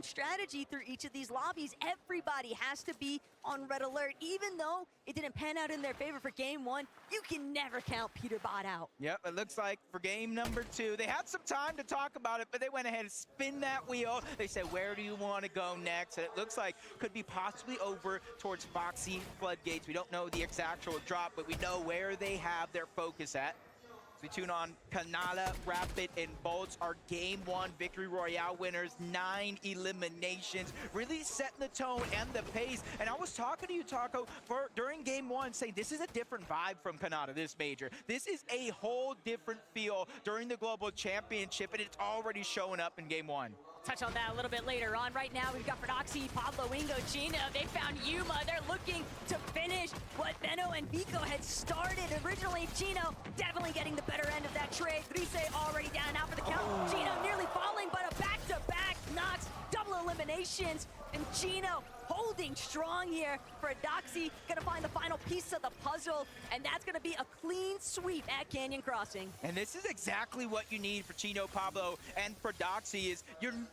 strategy through each of these lobbies. Everybody has to be on red alert. Even though it didn't pan out in their favor for game one, you can never count Peterbot out. Yep, it looks like for game number 2, they had some time to talk about it, but they went ahead and spin that wheel. They said, where do you want to go next? And it looks like could be possibly over towards Foxy Floodgates. We don't know the exact drop, but we know where they have their focus at. We tune on Kanala, Rapid, and Bolts, our Game 1 Victory Royale winners, 9 eliminations, really setting the tone and the pace. And I was talking to you, Taco, during Game 1, saying this is a different vibe from Kanata, this major. This is a whole different feel during the Global Championship, and it's already showing up in Game 1. Touch on that a little bit later on. Right now, we've got Prodoxy, Pablo, Wingo, Gino. They found Yuma. They're looking to finish what Benno and Vico had started. Originally, Gino definitely getting the better end of that trade. Grise already down out for the count. Gino nearly falling, but a back-to-back knocks, double eliminations. And Gino holding strong here. Prodoxy gonna find the final piece of the puzzle, and that's gonna be a clean sweep at Canyon Crossing. And this is exactly what you need for Chino, Pablo, and Prodoxy.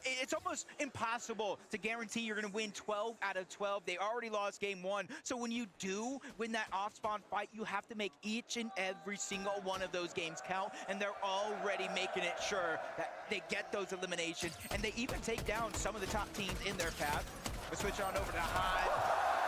It's almost impossible to guarantee you're gonna win 12 out of 12. They already lost game 1. So when you do win that off-spawn fight, you have to make each and every single one of those games count, and they're already making it sure that they get those eliminations, and they even take down some of the top teams in their path. We'll switch on over to Hive.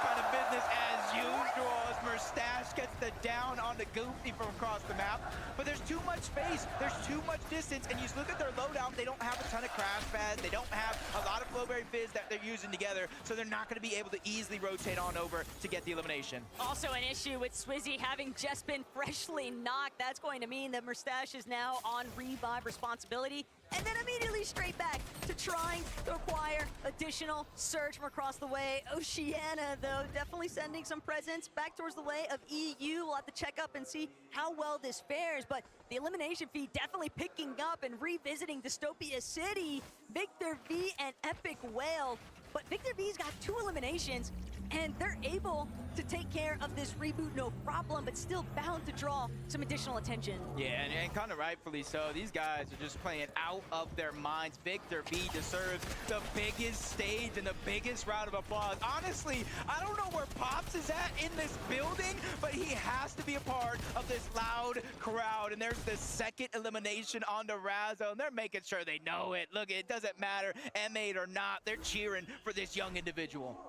Kind of business as usual as Merstache gets the down on the Goofy from across the map. But there's too much space, there's too much distance, and you look at their loadout, they don't have a ton of crash pads, they don't have a lot of Flowberry Fizz that they're using together, so they're not going to be able to easily rotate on over to get the elimination. Also an issue with Swizzy having just been freshly knocked. That's going to mean that Merstache is now on revive responsibility, and then immediately straight back to trying to acquire additional surge from across the way. Oceania, though, definitely sending some presents back towards the way of EU. We'll have to check up and see how well this fares, but the elimination feed definitely picking up and revisiting Dystopia City. Victor V and Epic Whale, but Victor V's got 2 eliminations, and they're able to take care of this reboot no problem, but still bound to draw some additional attention. Yeah, and kind of rightfully so. These guys are just playing out of their minds. Victor V deserves the biggest stage and the biggest round of applause. Honestly, I don't know where Pops is at in this building, but he has to be a part of this loud crowd. And there's the second elimination on the Razzo, and they're making sure they know it. Look, it doesn't matter, M8 or not, they're cheering for this young individual.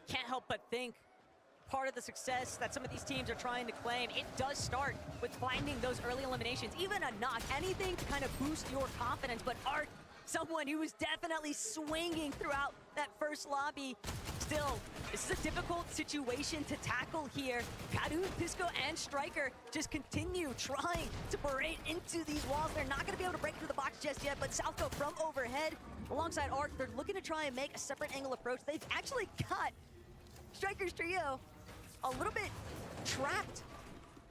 Can't help but think part of the success that some of these teams are trying to claim, it does start with finding those early eliminations, even a knock, anything to kind of boost your confidence. But Art, someone who was definitely swinging throughout that first lobby. Still, this is a difficult situation to tackle here. Kadu, Pisco, and Striker just continue trying to berate into these walls. They're not going to be able to break through the box just yet, but Southco from overhead alongside Art, they're looking to try and make a separate angle approach. They've actually got Striker's trio a little bit trapped,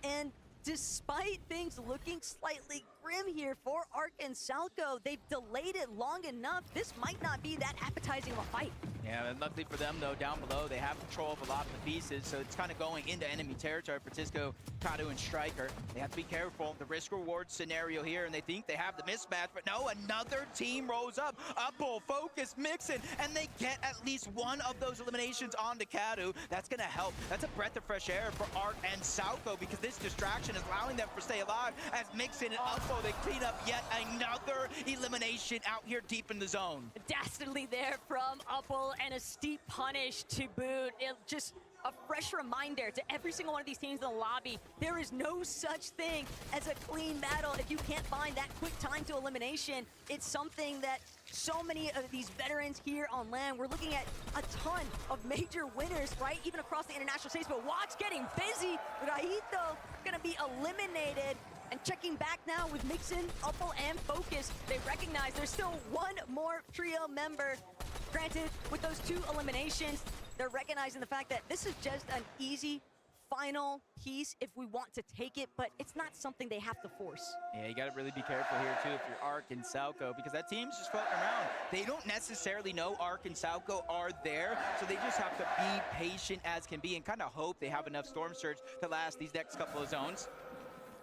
and despite things looking slightly grim here for Arc and Salco, they've delayed it long enough. This might not be that appetizing of a fight. Yeah, and luckily for them, though, down below, they have control of a lot of the pieces, so it's kind of going into enemy territory for Tisco, Kadu, and Striker. They have to be careful. The risk-reward scenario here, and they think they have the mismatch, but no, another team rolls up. Upple, Focus, Mixin, and they get at least one of those eliminations onto Kadu. That's going to help. That's a breath of fresh air for Art and Salco, because this distraction is allowing them to stay alive as Mixin and Upple, they clean up yet another elimination out here deep in the zone. Dastardly there from Upple, and a steep punish to boot. It just a fresh reminder to every single one of these teams in the lobby, there is no such thing as a clean battle if you can't find that quick time to elimination. It's something that so many of these veterans here on land, we're looking at a ton of major winners, right? Even across the international stage, but watch getting busy. Raito gonna be eliminated. And checking back now with Mixin, Upple, and Focus, they recognize there's still one more trio member. Granted, with those 2 eliminations, they're recognizing the fact that this is just an easy final piece if we want to take it, but it's not something they have to force. Yeah, you got to really be careful here, too, if you're Arc and Salco, because that team's just floating around. They don't necessarily know Arc and Salco are there, so they just have to be patient as can be and kind of hope they have enough Storm Surge to last these next couple of zones.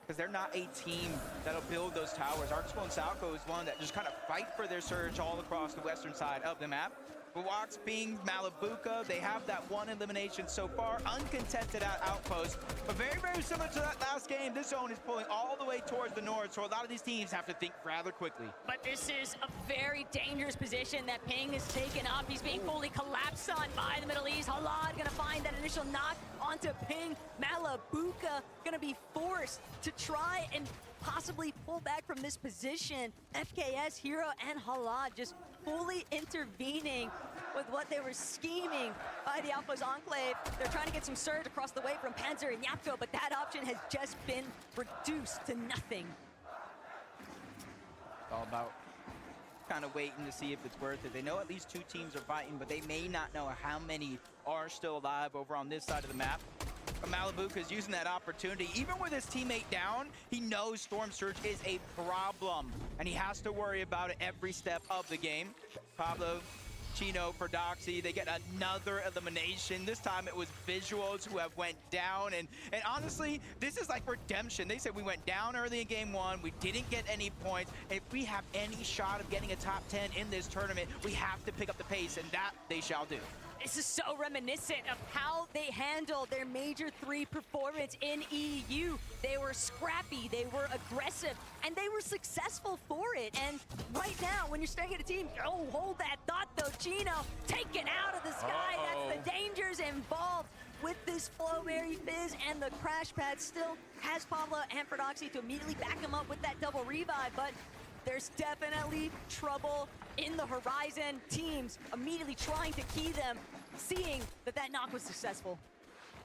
because they're not a team that'll build those towers. Arcsville and Salco is one that just kind of fight for their surge all across the western side of the map. Wax being Malabuka, they have that one elimination so far, uncontested at Outpost, but very, very similar to that last game. This zone is pulling all the way towards the north, so a lot of these teams have to think rather quickly. But this is a very dangerous position that Ping has taken up. He's being fully collapsed on by the Middle East. Halad gonna find that initial knock onto Ping. Malabuka gonna be forced to try and possibly pull back from this position. FKS, Hero, and Halad just fully intervening with what they were scheming by the Outpost Enclave. They're trying to get some surge across the way from Panzer and Yapko, but that option has just been reduced to nothing. It's all about kind of waiting to see if it's worth it. They know at least two teams are fighting, but they may not know how many are still alive over on this side of the map. But Malabuka is using that opportunity. Even with his teammate down, he knows Storm Surge is a problem, and he has to worry about it every step of the game. Pablo, Chino for Doxy, they get another elimination. This time it was Visuals who have went down, and honestly, this is like redemption. They said we went down early in game one, we didn't get any points. If we have any shot of getting a top 10 in this tournament, we have to pick up the pace, and that they shall do. This is so reminiscent of how they handled their Major 3 performance in EU. They were scrappy, they were aggressive, and they were successful for it. And right now, when you're staring at a team, oh, hold that thought though, Chino, taken out of the sky. That's the dangers involved with this Flow Mary Fizz, and the crash pad still has Pablo and Prodoxy to immediately back him up with that double revive, but there's definitely trouble in the horizon. Teams immediately trying to key them, seeing that that knock was successful.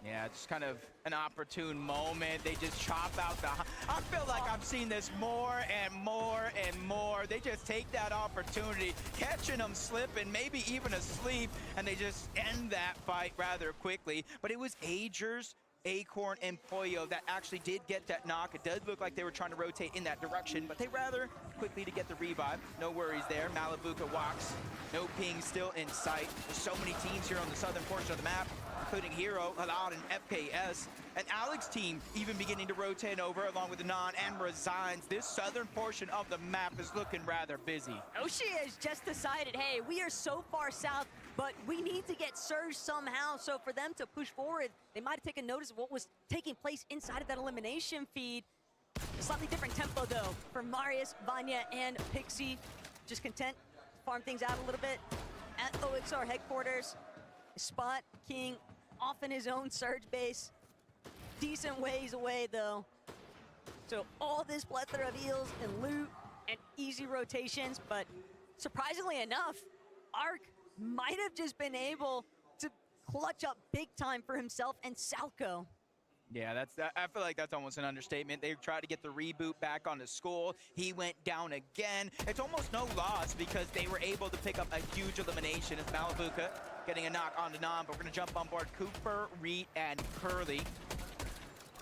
Yeah, just kind of an opportune moment. They just chop out the... I feel like I've seen this more and more and more. They just take that opportunity, catching them slipping, maybe even asleep, and they just end that fight rather quickly. But it was Agers, Acorn, and Pollo that actually did get that knock. It does look like they were trying to rotate in that direction, but they rather quickly to get the revive. No worries there. Malabuka walks. No ping still in sight. There's so many teams here on the southern portion of the map, including Hero, Halad, and FKS. And Alex's team even beginning to rotate over along with Anon and Resigns. This southern portion of the map is looking rather busy. Oshi has just decided, hey, we are so far south, but we need to get Surge somehow. So for them to push forward, they might have taken notice of what was taking place inside of that elimination feed. A slightly different tempo, though, for Marius, Vanya, and Pixie. Just content to farm things out a little bit at OXR headquarters. Spot King off in his own Surge base. Decent ways away, though. So all this plethora of heals and loot and easy rotations, but surprisingly enough, Arc might have just been able to clutch up big time for himself and Salco. Yeah, I feel like that's almost an understatement. They tried to get the reboot back on the school. He went down again. It's almost no loss because they were able to pick up a huge elimination. It's Malabuka getting a knock on the Nam, but we're going to jump on board Cooper, Reed, and Curly.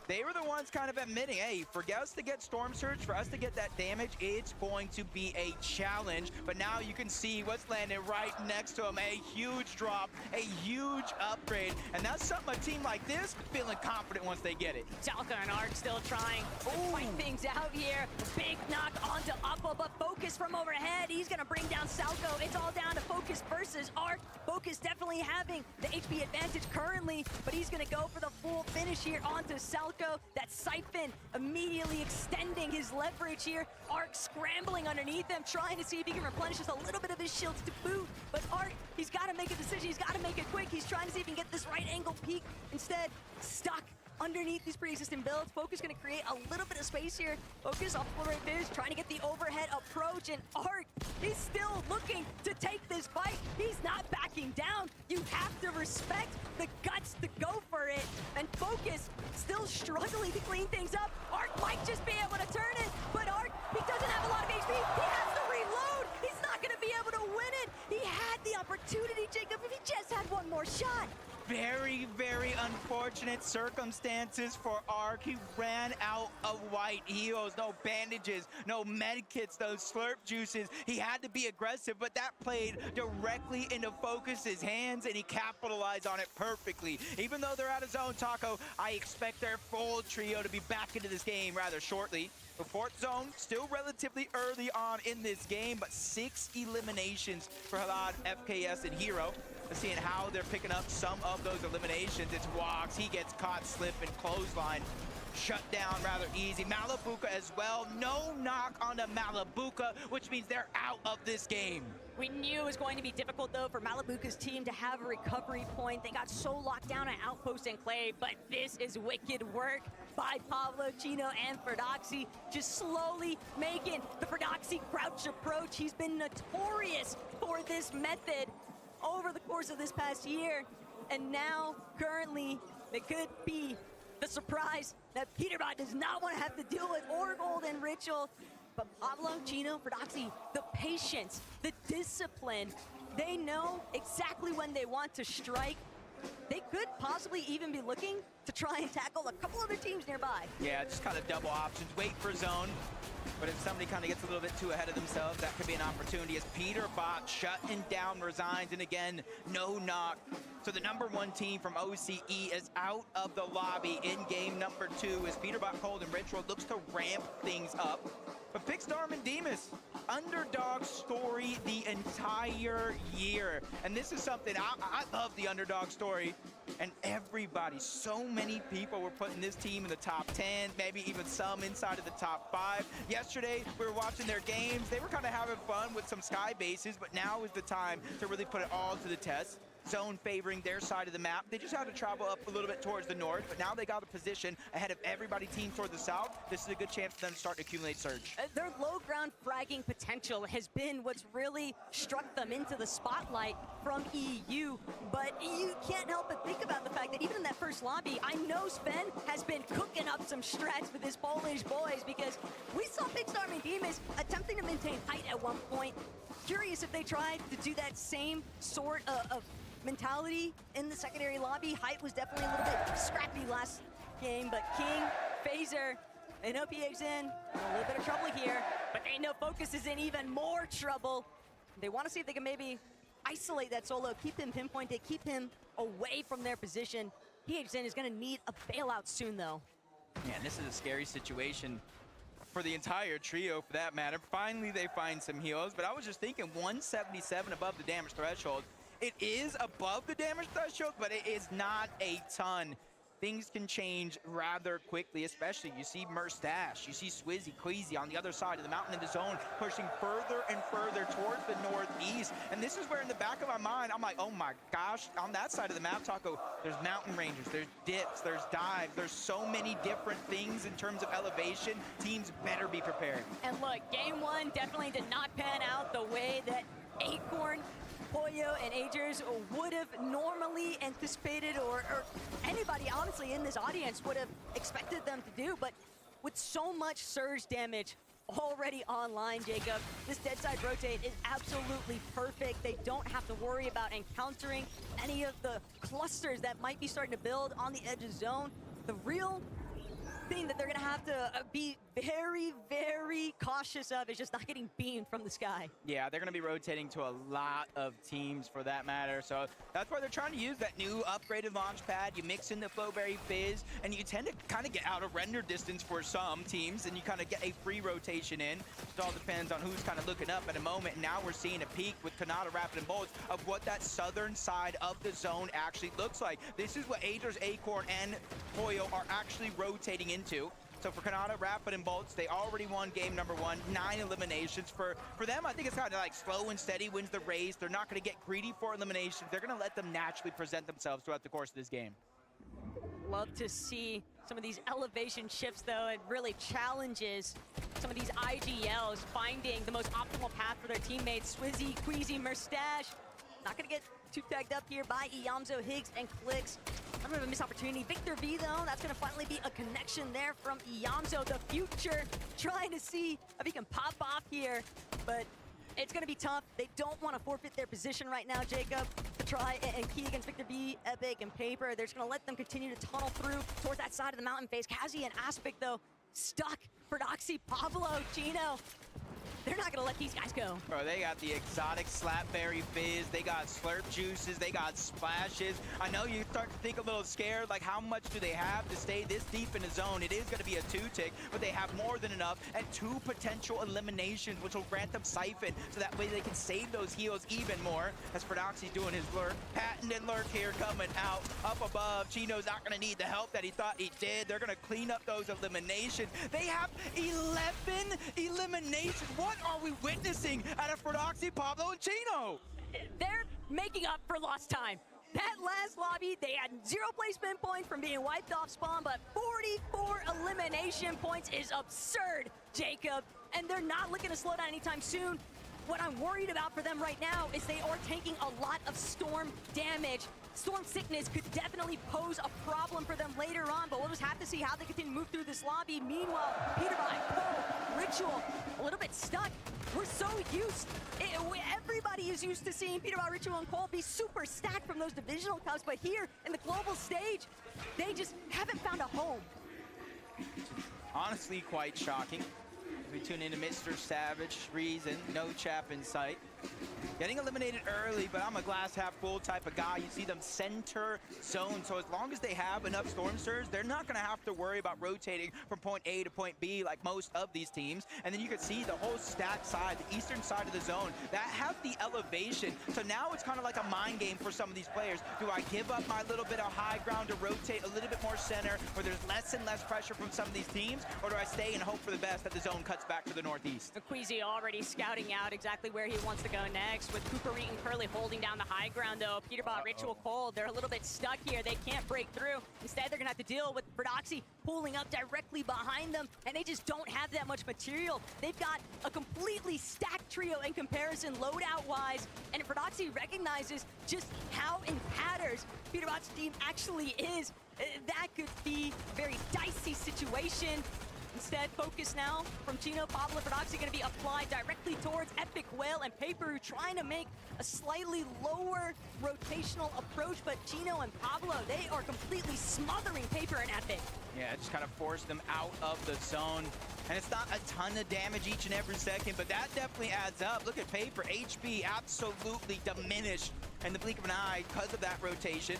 They were the ones kind of admitting, hey, for us to get Storm Surge, for us to get that damage, it's going to be a challenge. But now you can see what's landing right next to him. A huge drop, a huge upgrade. And that's something a team like this feeling confident once they get it. Salco and Arc still trying to fight things out here. Big knock onto Uppo, but Focus from overhead. He's going to bring down Salco. It's all down to Focus versus Arc. Focus definitely having the HP advantage currently, but he's going to go for the full finish here onto Salco. That Siphon immediately extending his leverage here. Arc scrambling underneath him, trying to see if he can replenish just a little bit of his shields to boot. But Arc, he's got to make a decision. He's got to make it quick. He's trying to see if he can get this right angle peek. Instead, stuck underneath these pre-existing builds. Focus going to create a little bit of space here. Focus off full rate Viz, trying to get the overhead approach, and Arc, he's still looking to take this fight. He's not backing down. You have to respect the guts to go for it. And Focus still struggling to clean things up. Arc might just be able to turn it, but Arc, he doesn't have a lot of HP. He has to reload. He's not going to be able to win it. He had the opportunity, Jacob, if he just had one more shot. Very, very unfortunate circumstances for Ark. He ran out of white heals, no bandages, no med kits, no slurp juices. He had to be aggressive, but that played directly into Focus's hands, and he capitalized on it perfectly. Even though they're out of zone, Taco, I expect their full trio to be back into this game rather shortly. The fourth zone, still relatively early on in this game, but 6 eliminations for Halad, FKS, and Hero. Seeing how they're picking up some of those eliminations. It's Wox, he gets caught slipping, clothesline, shut down rather easy. Malabuka as well, no knock on the Malabuka, which means they're out of this game. We knew it was going to be difficult, though, for Malabuka's team to have a recovery point. They got so locked down at Outpost and Clay, but this is wicked work by Pablo, Chino, and Ferdoxy, just slowly making the Ferdoxy crouch approach. He's been notorious for this method over the course of this past year, and now, currently, it could be the surprise that Peterbot does not want to have to deal with, or Golden Ritual. But Pablo, Chino, Ferdoxy, the patience, the discipline, they know exactly when they want to strike. They could possibly even be looking to try and tackle a couple other teams nearby. Yeah, just kind of double options, wait for zone. But if somebody kind of gets a little bit too ahead of themselves, that could be an opportunity as Peterbot shutting down resigns, and again, no knock. So the #1 team from OCE is out of the lobby in game number 2 as Peterbot, Cold, and Ritual looks to ramp things up. But Pixstarm and Demas, underdog story the entire year. And this is something, I love the underdog story. And everybody, so many people were putting this team in the top 10, maybe even some inside of the top 5. Yesterday, we were watching their games. They were kind of having fun with some sky bases, but now is the time to really put it all to the test. Zone favoring their side of the map. They just had to travel up a little bit towards the north, but now they got a position ahead of everybody team toward the south. This is a good chance for them to start to accumulate surge. Their low ground fragging potential has been what's really struck them into the spotlight from EU, but you can't help but think about the fact that even in that first lobby, I know Sven has been cooking up some strats with his Polish boys, because we saw Pixstarm and Demas attempting to maintain height at one point. Curious if they tried to do that same sort of mentality in the secondary lobby. Height was definitely a little bit scrappy last game, but King, Phaser, and OPX in a little bit of trouble here, but they know Focus is in even more trouble. They want to see if they can maybe isolate that solo, keep him pinpointed, keep him away from their position. PHN is going to need a bailout soon, though. Yeah, and this is a scary situation for the entire trio, for that matter. Finally, they find some heals, but I was just thinking 177 above the damage threshold. It is above the damage threshold, but it is not a ton. Things can change rather quickly, especially you see Merstash, you see Swizzy, Queasy on the other side of the mountain in the zone, pushing further and further towards the northeast. And this is where in the back of my mind, I'm like, oh my gosh, on that side of the map, Taco, there's mountain ranges, there's dips, there's dives, there's so many different things in terms of elevation. Teams better be prepared. And look, game 1 definitely did not pan out the way that Acorn, Pollo, and Agers would have normally anticipated, or anybody honestly in this audience would have expected them to do. But with so much surge damage already online, Jacob, this dead side rotate is absolutely perfect. They don't have to worry about encountering any of the clusters that might be starting to build on the edge of zone. The real thing that they're gonna have to be very, very cautious of is just not getting beamed from the sky. Yeah, they're gonna be rotating to a lot of teams for that matter. So that's why they're trying to use that new upgraded launch pad. You mix in the Flowberry Fizz, and you tend to kind of get out of render distance for some teams, and you kind of get a free rotation in. It all depends on who's kind of looking up at a moment. And now we're seeing a peak with Kanata, Rapid, and Bolts of what that southern side of the zone actually looks like. This is what Agers, Acorn, and Pollo are actually rotating into. So for Kanata, Rapid, and Bolts, they already won game number 1, 9 eliminations. For them, I think it's kind of like slow and steady wins the race. They're not going to get greedy for eliminations. They're going to let them naturally present themselves throughout the course of this game. Love to see some of these elevation shifts, though. It really challenges some of these IGLs finding the most optimal path for their teammates. Swizzy, Queasy, Merstash, not going to get too tagged up here by Iamzo, Higgs, and Clicks. A little bit of a missed opportunity. Victor V, though, that's going to finally be a connection there from Iamzo. The future trying to see if he can pop off here, but It's going to be tough. They don't want to forfeit their position right now, Jacob, to try and key against Victor B, Epic, and Paper. They're just going to let them continue to tunnel through towards that side of the mountain phase. Kazi and Aspect, though, stuck. Fordoxy, Pablo, Chino. They're not gonna let these guys go. Bro, they got the exotic Slapberry Fizz, they got Slurp Juices, they got Splashes. I know you start to think a little scared, like how much do they have to stay this deep in the zone? It is gonna be a 2-tick, but they have more than enough, and 2 potential eliminations, which will grant them Siphon, so that way they can save those heals even more. As Fordoxy's doing his lurk, patented lurk here coming out, up above. Chino's not gonna need the help that he thought he did. They're gonna clean up those eliminations. They have 11 eliminations. What are we witnessing out of Fordoxy, Pablo, and Chino? They're making up for lost time. That last lobby, they had 0 placement points from being wiped off spawn, but 44 elimination points is absurd, Jacob. And they're not looking to slow down anytime soon. What I'm worried about for them right now is they are taking a lot of storm damage. Storm sickness could definitely pose a problem for them later on, but we'll just have to see how they continue to move through this lobby. Meanwhile, Peterbot, Cole, Ritual, a little bit stuck. We're so used, everybody is used to seeing Peterbot, Ritual, and Cole be super stacked from those divisional cups, but here in the global stage, they just haven't found a home. Honestly, quite shocking. We tune into Mr. Savage, Reason, no chap in sight. Getting eliminated early, but I'm a glass half full type of guy. You see them center zone, so as long as they have enough Storm Surge, they're not gonna have to worry about rotating from point A to point B like most of these teams. And then you can see the whole stack side, the eastern side of the zone, that have the elevation. So now it's kind of like a mind game for some of these players. Do I give up my little bit of high ground to rotate a little bit more center, where there's less and less pressure from some of these teams, or do I stay and hope for the best that the zone cuts back to the northeast? Queasy already scouting out exactly where he wants to go next, with Cooper Reed and Curly holding down the high ground, though. Peterbot, Ritual, Cold, they're a little bit stuck here. They can't break through. Instead, they're gonna have to deal with Fordoxy pulling up directly behind them, and they just don't have that much material. They've got a completely stacked trio in comparison, loadout-wise, and Fordoxy recognizes just how in tatters Peterbot's team actually is. That could be a very dicey situation. Instead, focus now from Chino, Pablo, and Fordoxy going to be applied directly towards Epic, Whale, and Paper, trying to make a slightly lower rotational approach, but Chino and Pablo, they are completely smothering Paper and Epic. Yeah, just kind of forced them out of the zone. And it's not a ton of damage each and every second, but that definitely adds up. Look at Paper, HP absolutely diminished in the blink of an eye because of that rotation.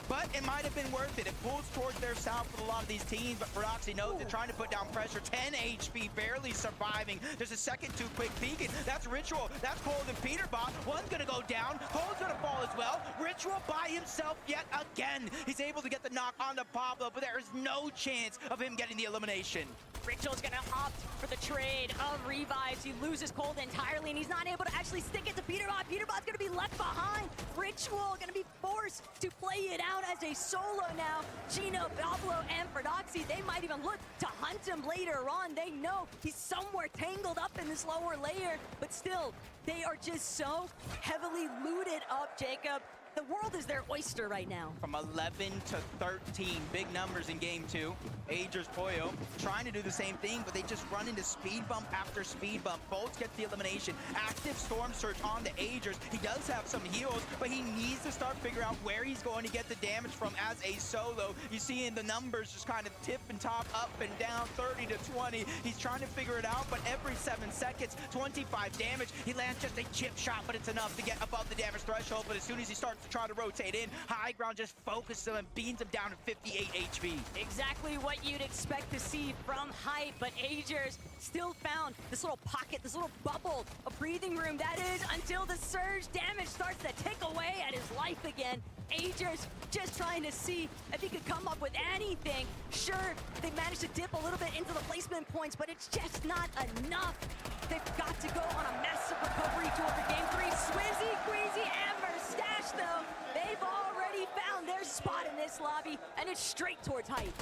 But it might have been worth it. It pulls towards their south with a lot of these teams, but Fordoxy knows they're trying to put down pressure. 10 HP, barely surviving. There's a second too quick beacon. That's Ritual. That's Cold and Peterbot. One's gonna go down. Cold's gonna fall as well. Ritual by himself yet again. He's able to get the knock onto Pablo, but there is no chance of him getting the elimination. Ritual's gonna opt for the trade of revives. He loses Cold entirely, and he's not able to actually stick it to Peterbot. Peterbot's gonna be left behind. Ritual gonna be forced to play it out as a solo now. Chino, Pablo, and Fordoxy, they might even look to hunt him later on. They know he's somewhere tangled up in this lower layer, but still, they are just so heavily looted up, Jacob. The world is their oyster right now. From 11 to 13, big numbers in game 2. Agers, Poyo trying to do the same thing, but they just run into speed bump after speed bump. Bolts gets the elimination. Active Storm Surge on the Agers. He does have some heals, but he needs to start figuring out where he's going to get the damage from as a solo. You see in the numbers just kind of tip and top, up and down, 30 to 20. He's trying to figure it out, but every 7 seconds, 25 damage. He lands just a chip shot, but it's enough to get above the damage threshold. But as soon as he starts to try to rotate in, high ground just focuses him and beans him down to 58 HP. Exactly what you'd expect to see from Hype, but Agers still found this little pocket, this little bubble of breathing room, that is, until the surge damage starts to tick away at his life again. Agers just trying to see if he could come up with anything. Sure, they managed to dip a little bit into the placement points, but it's just not enough. They've got to go on a massive recovery tour for game 3. Swizzy, Queasy, and Mustache, though, they've already found their spot in this lobby, and it's straight towards Hype.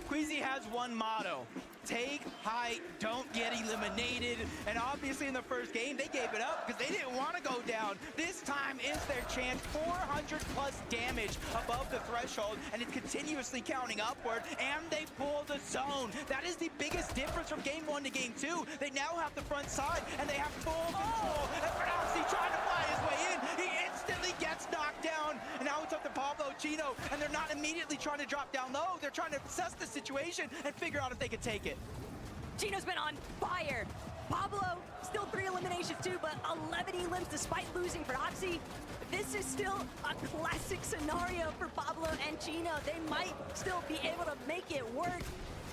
Queasy has one motto. take height, don't get eliminated. And obviously in the first game, they gave it up because they didn't want to go down. This time is their chance. 400 plus damage above the threshold, and it's continuously counting upward, and they pull the zone. That is the biggest difference from game 1 to game 2. They now have the front side, and they have full control. And Fernowski trying to fly his way in. He instantly gets knocked down, and now it's up to Pablo, Chino, and they're not immediately trying to drop down low. They're trying to assess the situation and figure out if they can take it. Chino's been on fire. Pablo, still 3 eliminations too, but 11 elims despite losing for Oxy. This is still a classic scenario for Pablo and Chino. They might still be able to make it work.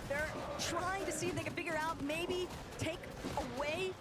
They're trying to see if they can figure out, maybe take away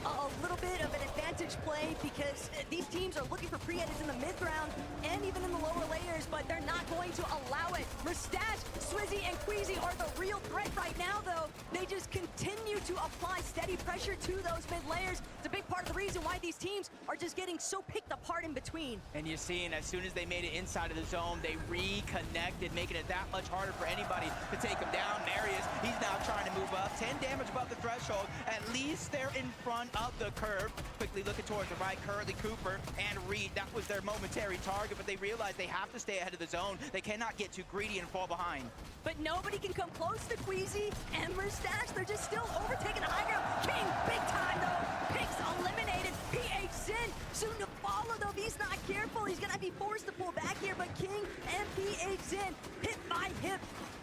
a little bit of an advantage play, because these teams are looking for pre-edits in the mid-ground and even in the lower layers, but they're not going to allow it. Mustache, Swizzy, and Queasy are the real threat right now, though. They just continue to apply steady pressure to those mid layers. It's a big part of the reason why these teams are just getting so picked apart in between. And you're seeing, as soon as they made it inside of the zone, they reconnected, making it that much harder for anybody to take them down. Marius, he's now trying to move up. 10 damage above the threshold. At least they're in front of the curve. Quickly looking towards the right, Curly, Cooper, and Reed. That was their momentary target, but they realized they have to stay ahead of the zone. They cannot get too greedy and fall behind. But nobody can come close to Queasy and Mustache. They're just still overtaking the high ground. King, big time though. Picks eliminated. PH Sin soon to follow though. If he's not careful, he's gonna be forced to pull back here. But King and PH Sin hip by hip.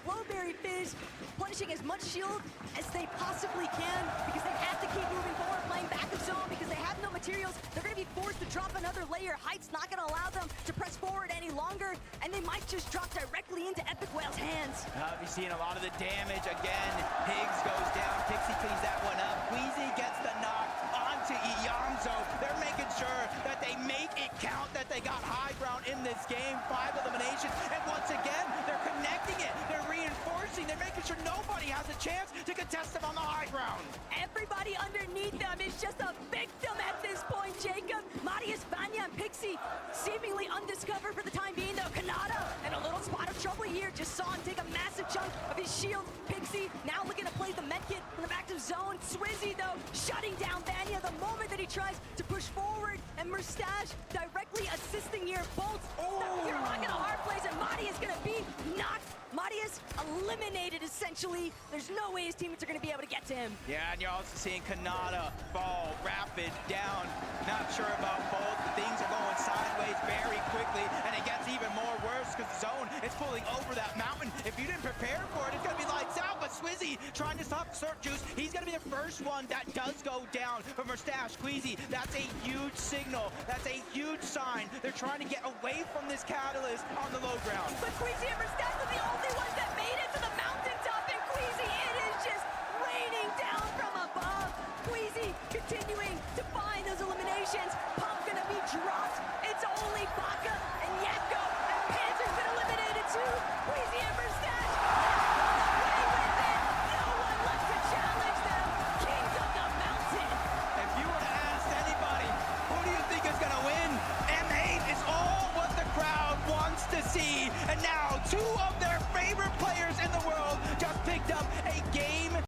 Flowberry Fizz punishing as much shield as they possibly can, because they have to keep moving forward, playing back of zone because they have no materials. They're going to be forced to drop another layer. Height's not going to allow them to press forward any longer, and they might just drop directly into Epic Whale's hands. You're seeing a lot of the damage again. Higgs goes down. Pixie cleans that one up. Queasy gets the knock onto Iyamzo. They're making sure that they make it count, that they got high ground in this game. 5 eliminations, and once again, they're connecting it. They're reinforcing. They're making sure nobody has a chance to contest them on the high ground. Everybody underneath them is just a victim at this point, Jacob. Marius, Vanya, and Pixie seemingly undiscovered for the time being, though. Kanata in a little spot of trouble here. Just saw him take a massive chunk of his shield. Pixie now looking to play the medkit from the back to zone. Swizzy, though, shutting down Vanya the moment that he tries to push forward. And Mustache directly assisting here. Bolts, you're rocking a hard place, and Madi is going to be knocked. Marius eliminated, essentially. There's no way his teammates are going to be able to get to him. Yeah, and you're also seeing Kanata fall, rapid, down. Not sure about both. Things are going sideways very quickly, and it gets even more worse because the zone is pulling over that mountain. If you didn't prepare for it, it's going to be lights out. But Swizzy trying to stop Surf Juice. He's going to be the first one that does go down for Mustache. Queasy, that's a huge signal. That's a huge sign. They're trying to get away from this catalyst on the low ground. But Queasy and Mustache are the only ones that made it to the mountaintop, and Queasy, it is just raining down from above. Queasy continuing to find those eliminations. Pump gonna be dropped. It's only Baka and Yakko, and Panzer's been eliminated too. Queasy and Mustache